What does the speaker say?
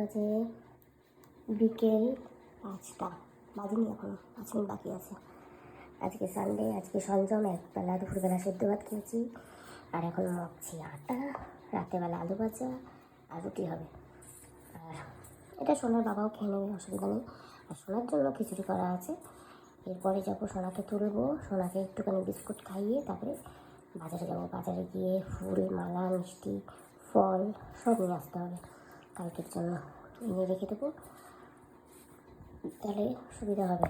বাজে বিকেল 5টা, বাজেনি এখনো, 5 মিনিট বাকি আছে। আজকে সানডে, আজকে সঞ্জম একবেলা দুপুরবেলা সেদ্ধ ভাত খেয়েছি, আর এখন মাখছি আটা। রাতেরবেলা আলু ভাজা আর রুটি হবে। আর এটা সোনার বাবাও খেয়ে নেবে, অসুবিধা নেই। আর সোনার জন্য খিচুড়ি করা আছে। এরপরে যাবো সোনাকে তুলবো, সোনাকে একটুখানি বিস্কুট খাইয়ে তারপরে বাজারে যাবো। বাজারে গিয়ে ফুল, মালা, মিষ্টি, ফল সব নিয়ে আসতে হবে কালকের জন্য। এনে রেখে দেবো, তাহলে সুবিধা হবে।